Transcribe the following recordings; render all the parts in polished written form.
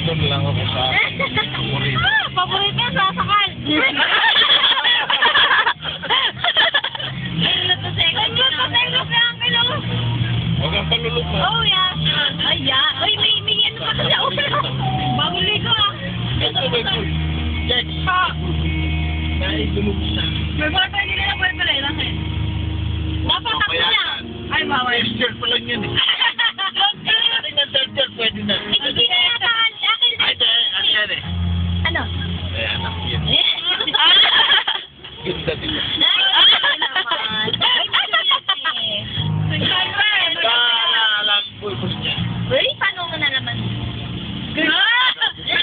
Nandun lang ako sa paborito. Paborito yan, sasakal. Huwag kang palulok mo. Oh, yeah. Ay, yeah. Uy, may ano pa sa ulo. Bagong ligo ah. Ito may pool. Check. Naitulog siya. May mga tayo nila na pwede pala lang eh. Dapat ako lang. Ay, bawal. Texture pa lang yan eh. Pati na texture pwede na. Hindi na yata. Ay, yan eh. Ano? Ay, anak yan. Ganda din yan. Alam ko niya. Uy, paano mo nalaman?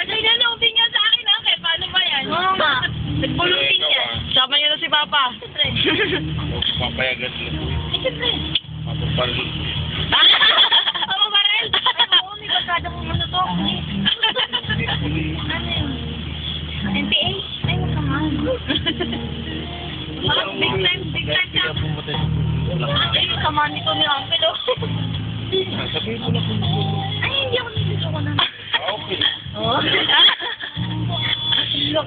Nilalaubin niya sa akin, okay? Paano ba yan? Oo nga. Nagbulupin niya. Sama niyo na si Papa. Siyempre. Papayagan sila po. Siyempre. Papaparil. Ako ba rin? Oo, may bagada mo ano to. Ano yun? NPA? Ay, makamahal. Parang big time siya. Ay, sama nito ni Uncle, oh. Sabihin mo na kung Ay, hindi ako nilito ko na. okay. Oo.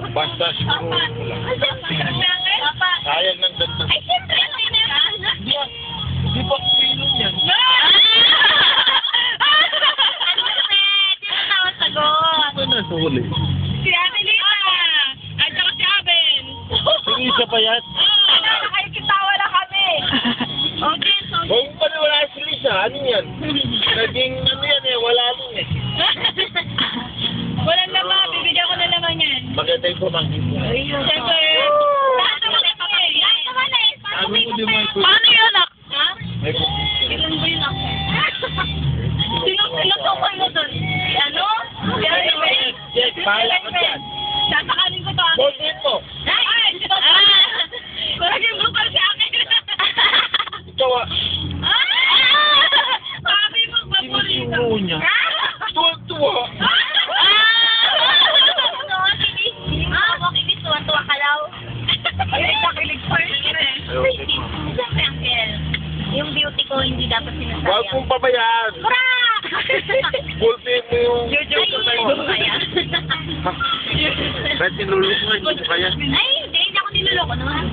Basta siguro wala. Papa. Sayang ng dagdag. Ay, siyempre, ano yun yan? Di ba pino yan? Ano na suli? Si Ate Lita! At saka si Aben! Yung isa pa yan? Nakikitawa na kami! Okay, so... Kung pa na wala si Lisa, ano yan? Naging ano yan eh, wala lang eh. Walang naman, bibigyan ko na naman yan. Maganda yung pamangkin ko. Siyempre! Lahat naman eh, papi! Lahat naman eh! Sabi mo di mo yung Paano yun, anak? Ha? may kumpis. Ilan ba yun ako? Sinutukoy mo dun? Si ano? Si ano ba yun? Yes, bahala ka dyan. Sasakalin ko to. Ballpen mo. Ay! Kuragin mo pa si akin. Ikaw ah. Sabi mo, paborito. Sinusuro niya. Tuwa-tuwa. Tuwa ka daw. Ay, nakilig pa rin. Siyempre, Uncle. Yung beauty ko hindi dapat sinasayang. Huwag mong pabayaan. Kura! Ballpen mo yung... Ay, hindi ko kaya. Kahit nilulok mo, hindi mo kaya. Ay, hindi ako niloloko naman.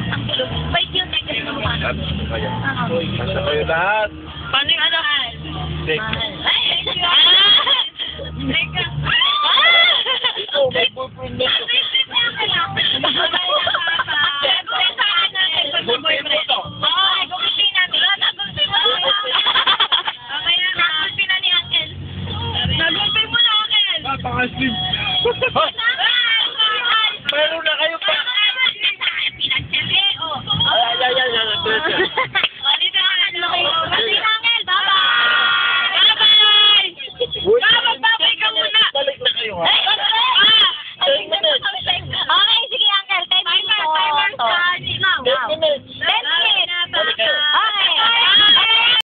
Ang tulog. Bait yun, teka rin mo paano. Kaya. Nasa kayo lahat. Paano yung anak? Thank you. Ay, ay, teka. Ikaw, may boyfriend na. Ballpen mo to. Napaka-slim. Meron